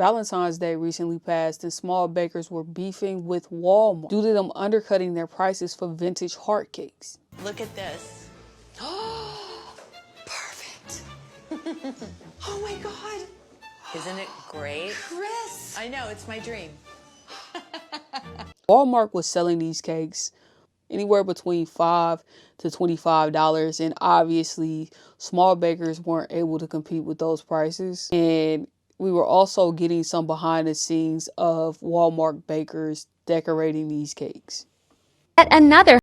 Valentine's Day recently passed and small bakers were beefing with Walmart due to them undercutting their prices for vintage heart cakes. Look at this. Perfect. Oh my God. Isn't it great? Chris. I know, it's my dream. Walmart was selling these cakes anywhere between $5 to $25, and obviously small bakers weren't able to compete with those prices. And we were also getting some behind the scenes of Walmart bakers decorating these cakes. Yet another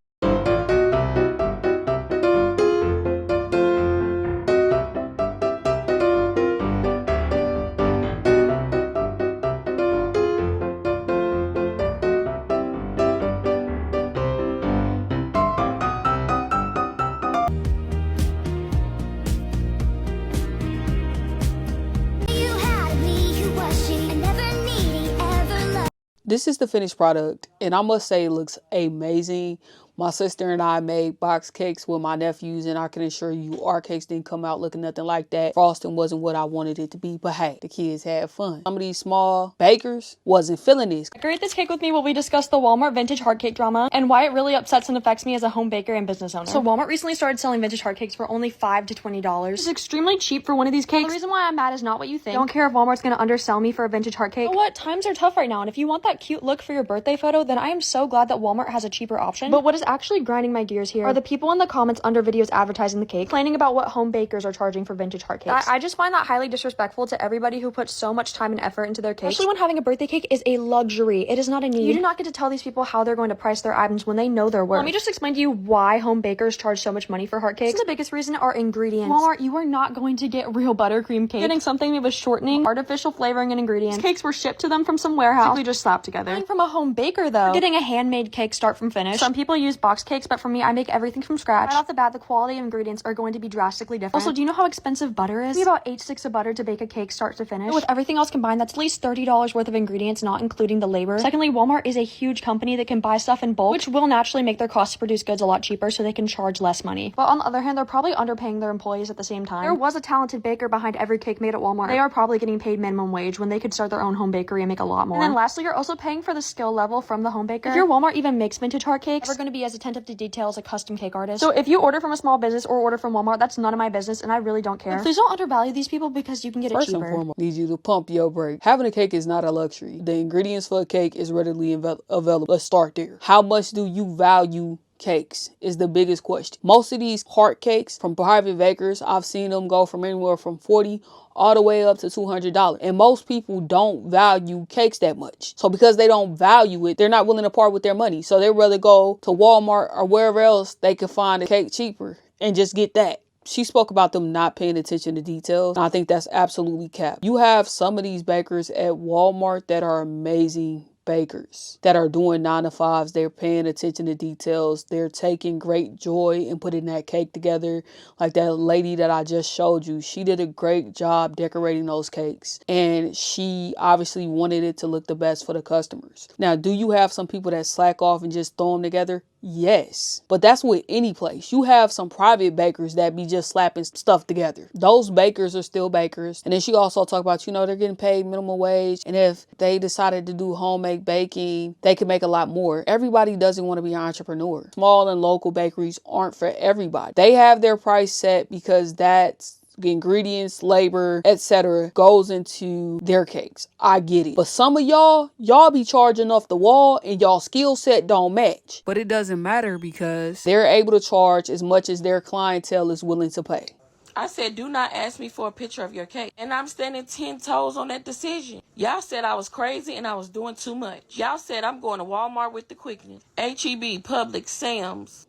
This is the finished product, and I must say it looks amazing. My sister and I made box cakes with my nephews, and I can assure you our cakes didn't come out looking nothing like that. Frosting wasn't what I wanted it to be, but hey, the kids had fun. Some of these small bakers wasn't feeling this. Decorate this cake with me while we discuss the Walmart vintage heart cake drama and why it really upsets and affects me as a home baker and business owner. So Walmart recently started selling vintage heart cakes for only $5 to $20. It's extremely cheap for one of these cakes. The reason why I'm mad is not what you think. Don't care if Walmart's gonna undersell me for a vintage heart cake. But what? Times are tough right now, and if you want that cute look for your birthday photo, then I am so glad that Walmart has a cheaper option. But what is actually grinding my gears here are the people in the comments under videos advertising the cake, complaining about what home bakers are charging for vintage heart cakes. I just find that highly disrespectful to everybody who puts so much time and effort into their cakes. Especially when having a birthday cake is a luxury. It is not a need. You do not get to tell these people how they're going to price their items when they know their worth. Let me just explain to you why home bakers charge so much money for heart cakes. The biggest reason are ingredients. Walmart, you are not going to get real buttercream cake. Getting something made with shortening, artificial flavoring, and ingredients. These cakes were shipped to them from some warehouse, simply just slapped together. Coming from a home baker though, getting a handmade cake start from finish. Some people use box cakes, but for me, I make everything from scratch. Right off the bat, the quality of ingredients are going to be drastically different. Also, do you know how expensive butter is? It's about 8 sticks of butter to bake a cake start to finish. And with everything else combined, that's at least $30 worth of ingredients, not including the labor. Secondly, Walmart is a huge company that can buy stuff in bulk, which will naturally make their cost to produce goods a lot cheaper, so they can charge less money. But on the other hand, they're probably underpaying their employees at the same time. There was a talented baker behind every cake made at Walmart. They are probably getting paid minimum wage when they could start their own home bakery and make a lot more. And then lastly, you're also paying for the skill level from the home baker. If your Walmart even makes vintage heart cakes, they're going to be as attentive to detail as a custom cake artist. So if you order from a small business or order from Walmart, that's none of my business, and I really don't care. But please don't undervalue these people because you can get it cheaper. First and foremost, need you to pump your brake. Having a cake is not a luxury. The ingredients for a cake is readily available. Let's start there. How much do you value cakes is the biggest question. Most of these heart cakes from private bakers, I've seen them go from anywhere from $40 all the way up to $200. And most people don't value cakes that much. So because they don't value it, they're not willing to part with their money. So they'd rather go to Walmart or wherever else they could find a cake cheaper and just get that. She spoke about them not paying attention to details. And I think that's absolutely cap. You have some of these bakers at Walmart that are amazing bakers that are doing 9-to-5s. They're paying attention to details. They're taking great joy in putting that cake together. Like that lady that I just showed you, she did a great job decorating those cakes, and she obviously wanted it to look the best for the customers. Now, do you have some people that slack off and just throw them together? Yes, but that's with any place. You have some private bakers that be just slapping stuff together. Those bakers are still bakers. And then she also talked about, they're getting paid minimum wage, and if they decided to do homemade baking, they could make a lot more. Everybody doesn't want to be an entrepreneur. Small and local bakeries aren't for everybody. They have their price set because that's the ingredients, labor, etc. goes into their cakes. I get it. But some of y'all be charging off the wall and y'all skill set don't match. But it doesn't matter because they're able to charge as much as their clientele is willing to pay. I said, do not ask me for a picture of your cake. And I'm standing 10 toes on that decision. Y'all said I was crazy and I was doing too much. Y'all said I'm going to Walmart with the quickness. HEB, Publix, Sam's.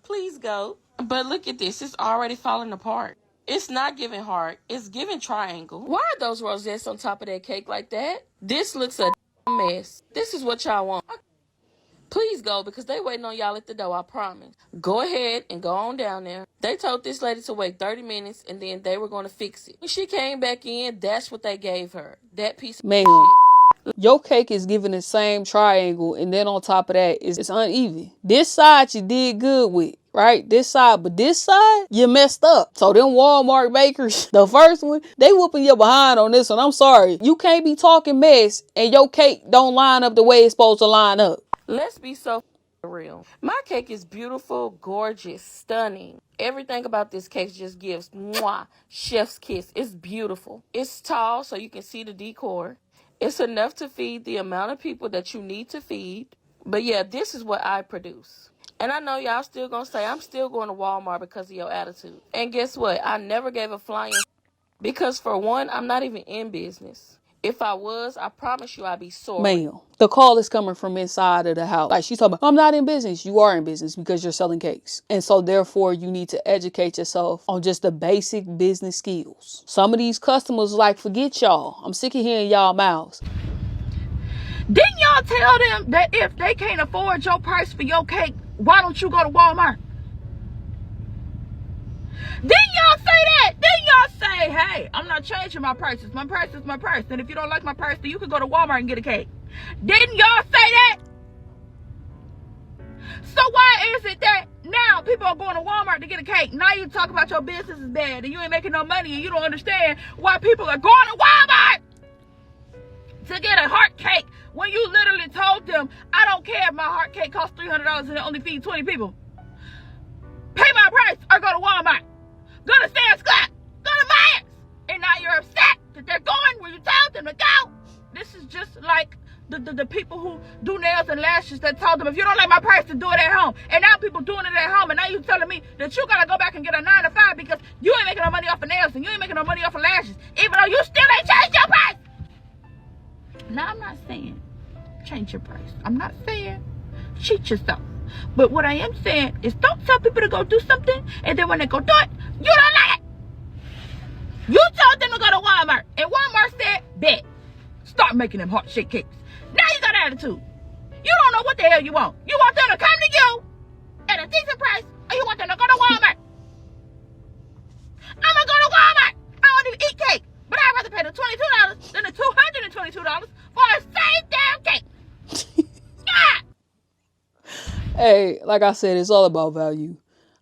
Please go. But look at this. It's already falling apart. It's not giving heart. It's giving triangle. Why are those rosettes on top of that cake like that? This looks a mess. This is what y'all want. Please go, because they waiting on y'all at the door, I promise. Go ahead and go on down there. They told this lady to wait 30 minutes, and then they were going to fix it. When she came back in, that's what they gave her. That piece of shit. Your cake is giving the same triangle, and then on top of that, it's uneven. This side you did good with. right? This side, but this side, you messed up. So them Walmart bakers, the first one, they whooping your behind on this one. I'm sorry. You can't be talking mess and your cake don't line up the way it's supposed to line up. Let's be so real. My cake is beautiful, gorgeous, stunning. Everything about this cake just gives mwah, chef's kiss. It's beautiful. It's tall so you can see the decor. It's enough to feed the amount of people that you need to feed. But yeah, this is what I produce. And I know y'all still gonna say I'm still going to Walmart because of your attitude. And guess what? I never gave a flying because for one, I'm not even in business. If I was, I promise you I'd be sore. Ma'am, the call is coming from inside of the house. Like she's talking about, I'm not in business. You are in business because you're selling cakes. And so therefore you need to educate yourself on just the basic business skills. Some of these customers like, forget y'all. I'm sick of hearing y'all mouths. Didn't y'all tell them that if they can't afford your price for your cake, why don't you go to Walmart? Didn't y'all say that? Didn't y'all say, hey, I'm not changing my prices. My price is my price. And if you don't like my price, then you can go to Walmart and get a cake. Didn't y'all say that? So why is it that now people are going to Walmart to get a cake? Now you talk about your business is bad and you ain't making no money and you don't understand why people are going to Walmart to get a heart cake when you literally told them, I don't care if my heart cake costs $300 and it only feeds 20 people. Pay my price or go to Walmart. Go to Sam's Club. Go to Myers. And now you're upset that they're going where you told them to go. This is just like the people who do nails and lashes that told them, if you don't like my price, to do it at home. And now people doing it at home. And now you telling me that you got to go back and get a 9 to 5 because you ain't making no money off of nails and you ain't making no money off of lashes. Even though you still ain't changed your price. Now, I'm not saying change your price. I'm not saying cheat yourself. But what I am saying is don't tell people to go do something and then when they go do it, you don't like it. You told them to go to Walmart and Walmart said, bet. Start making them heart shaped cakes. Now you got attitude. You don't know what the hell you want. You want them to come to you at a decent price or you want them to go to Walmart. I'm going to go to Walmart. I don't even eat cake. But I'd rather pay the $22 than the $222 for the same damn cake. Yeah. Hey, like I said, it's all about value.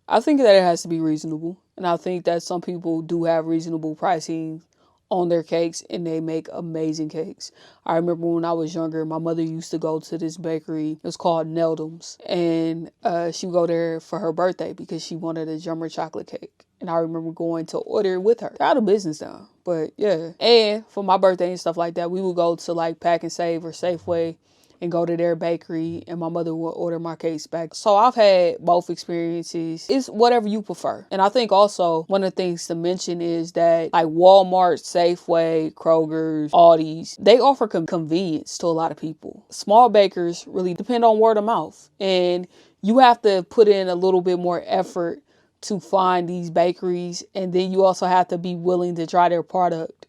I think that it has to be reasonable. And I think that some people do have reasonable pricing on their cakes and they make amazing cakes. I remember when I was younger, my mother used to go to this bakery. It's called Neldham's. And she would go there for her birthday because she wanted a German chocolate cake. And I remember going to order it with her. They're out of business now. But yeah. And for my birthday and stuff like that, we would go to like Pack and Save or Safeway and go to their bakery and my mother would order my cakes back. So I've had both experiences. It's whatever you prefer. And I think also one of the things to mention is that like Walmart, Safeway, Kroger's, Aldi's, they offer convenience to a lot of people. Small bakers really depend on word of mouth. And you have to put in a little bit more effort to find these bakeries. And then you also have to be willing to try their product.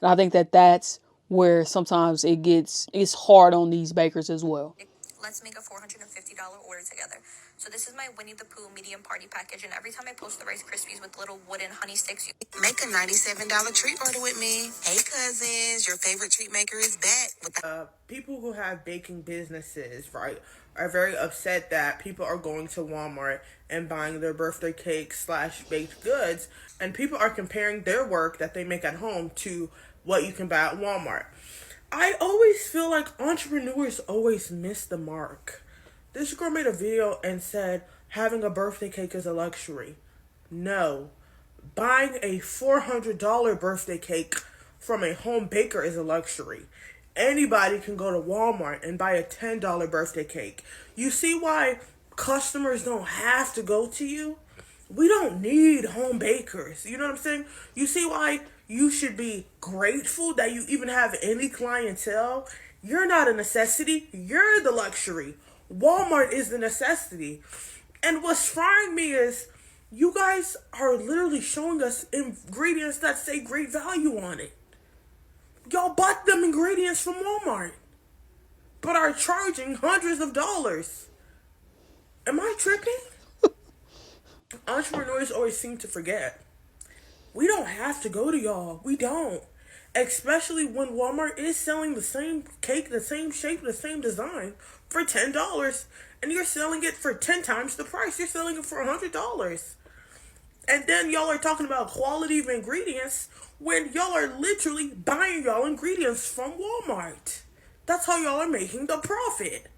And I think that that's where sometimes it's hard on these bakers as well. Let's make a $450 order together. So this is my Winnie the Pooh medium party package, and every time I post the Rice Krispies with little wooden honey sticks, you make a $97 treat order with me. Hey cousins, your favorite treat maker is back. With people who have baking businesses, right, are very upset that people are going to Walmart and buying their birthday cakes / baked goods, and people are comparing their work that they make at home to what you can buy at Walmart. I always feel like entrepreneurs always miss the mark. This girl made a video and said having a birthday cake is a luxury. No. Buying a $400 birthday cake from a home baker is a luxury. Anybody can go to Walmart and buy a $10 birthday cake. You see why customers don't have to go to you? We don't need home bakers. You know what I'm saying? You see why you should be grateful that you even have any clientele? You're not a necessity. You're the luxury. Walmart is the necessity. And what's frying me is you guys are literally showing us ingredients that say great value on it. Y'all bought them ingredients from Walmart, but are charging hundreds of dollars. Am I tripping? Entrepreneurs always seem to forget. We don't have to go to y'all. We don't. Especially when Walmart is selling the same cake, the same shape, the same design for $10, and you're selling it for 10 times the price. You're selling it for $100. And then y'all are talking about quality of ingredients when y'all are literally buying y'all ingredients from Walmart. That's how y'all are making the profit.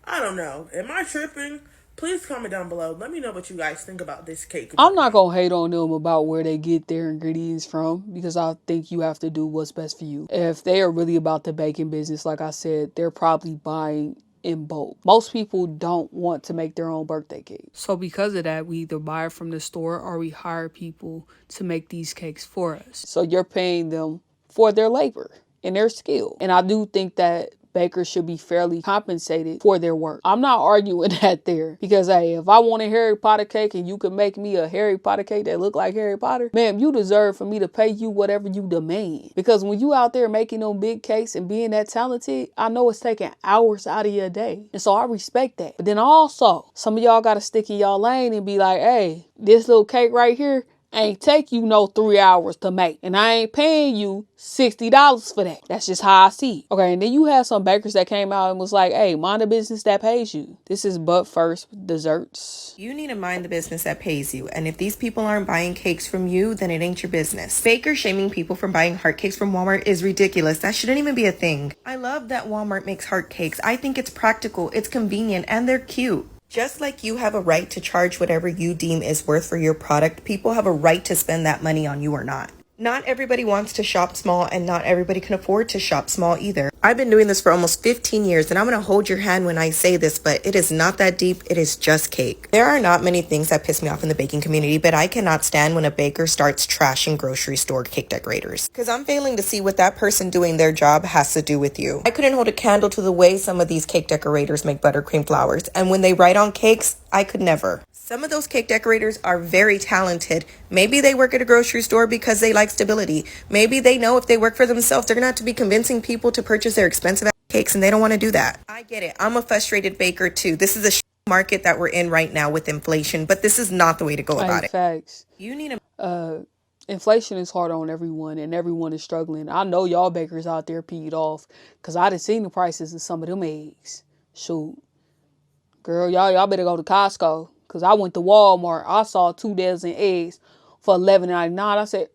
I don't know. Am I tripping? Please comment down below. Let me know what you guys think about this cake. I'm not going to hate on them about where they get their ingredients from, because I think you have to do what's best for you. If they are really about the baking business, like I said, they're probably buying in bulk. Most people don't want to make their own birthday cake. So because of that, we either buy it from the store or we hire people to make these cakes for us. So you're paying them for their labor and their skill. And I do think that bakers should be fairly compensated for their work. I'm not arguing that there, because hey, if I want a Harry Potter cake and you can make me a Harry Potter cake that look like Harry Potter, ma'am, you deserve for me to pay you whatever you demand. Because when you out there making them big cakes and being that talented, I know it's taking hours out of your day. And so I respect that. But then also, some of y'all got to stick in y'all lane and be like, hey, this little cake right here ain't take you no 3 hours to make. And I ain't paying you $60 for that. That's just how I see it. Okay, and then you have some bakers that came out and was like, hey, mind the business that pays you. This is But First Desserts. You need to mind the business that pays you. And if these people aren't buying cakes from you, then it ain't your business. Baker shaming people from buying heart cakes from Walmart is ridiculous. That shouldn't even be a thing. I love that Walmart makes heart cakes. I think it's practical, it's convenient, and they're cute. Just like you have a right to charge whatever you deem is worth for your product, people have a right to spend that money on you or not. Not everybody wants to shop small, and not everybody can afford to shop small either. I've been doing this for almost 15 years, and I'm going to hold your hand when I say this, but it is not that deep. It is just cake. There are not many things that piss me off in the baking community, but I cannot stand when a baker starts trashing grocery store cake decorators. Because I'm failing to see what that person doing their job has to do with you. I couldn't hold a candle to the way some of these cake decorators make buttercream flowers, and when they write on cakes, I could never. Some of those cake decorators are very talented. Maybe they work at a grocery store because they like stability. Maybe they know if they work for themselves, they're going to have to be convincing people to purchase their expensive cakes, and they don't want to do that. I get it. I'm a frustrated baker too. This is a market that we're in right now with inflation, but this is not the way to go about it. Facts. You need a... Inflation is hard on everyone, and everyone is struggling. I know y'all bakers out there peed off, because I done seen the prices of some of them eggs. Shoot. Girl, y'all better go to Costco. Because I went to Walmart. I saw 2 dozen eggs for $11.99. I said,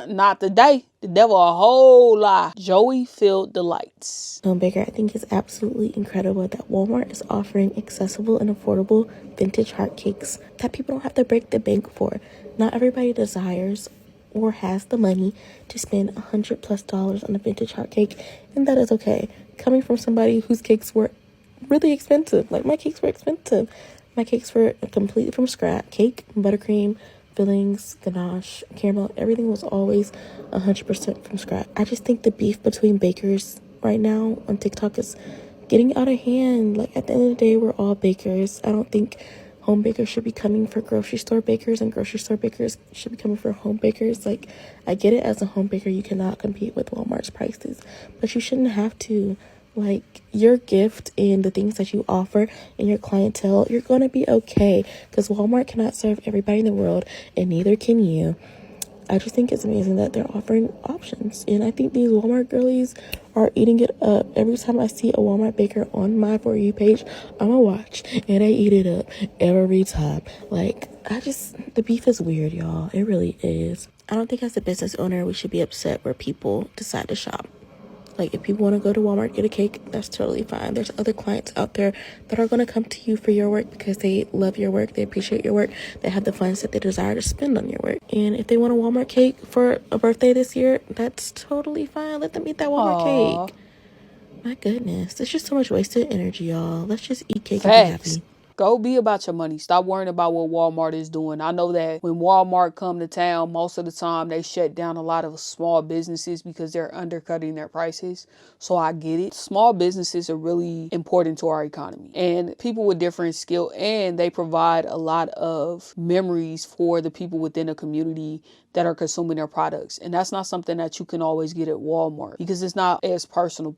not today. The devil a whole lie. Joey filled the lights. Baker, I think it's absolutely incredible that Walmart is offering accessible and affordable vintage heart cakes that people don't have to break the bank for. Not everybody desires or has the money to spend $100+ on a vintage heart cake, and that is okay. Coming from somebody whose cakes were really expensive. Like, my cakes were expensive. My cakes were completely from scratch. Cake, buttercream, fillings, ganache, caramel, everything was always 100% from scratch. I just think the beef between bakers right now on TikTok is getting out of hand. Like, at the end of the day, we're all bakers. I don't think home bakers should be coming for grocery store bakers, and grocery store bakers should be coming for home bakers. Like, I get it, as a home baker, you cannot compete with Walmart's prices, but you shouldn't have to. Like, your gift and the things that you offer and your clientele, you're going to be okay, because Walmart cannot serve everybody in the world, and neither can you. I just think it's amazing that they're offering options, and I think these Walmart girlies are eating it up. Every time I see a Walmart baker on my For You page, I'm gonna watch, and they eat it up every time. Like, the beef is weird, y'all. It really is. I don't think as a business owner we should be upset where people decide to shop. Like, if people want to go to Walmart, get a cake, that's totally fine. There's other clients out there that are going to come to you for your work because they love your work, they appreciate your work, they have the funds that they desire to spend on your work. And if they want a Walmart cake for a birthday this year, that's totally fine. Let them eat that Walmart cake. My goodness, there's just so much wasted energy, y'all. Let's just eat cake and be happy. Go be about your money. Stop worrying about what Walmart is doing. I know that when Walmart come to town, most of the time they shut down a lot of small businesses because they're undercutting their prices. So I get it. Small businesses are really important to our economy, and people with different skill, and they provide a lot of memories for the people within a community that are consuming their products. And that's not something that you can always get at Walmart because it's not as personable.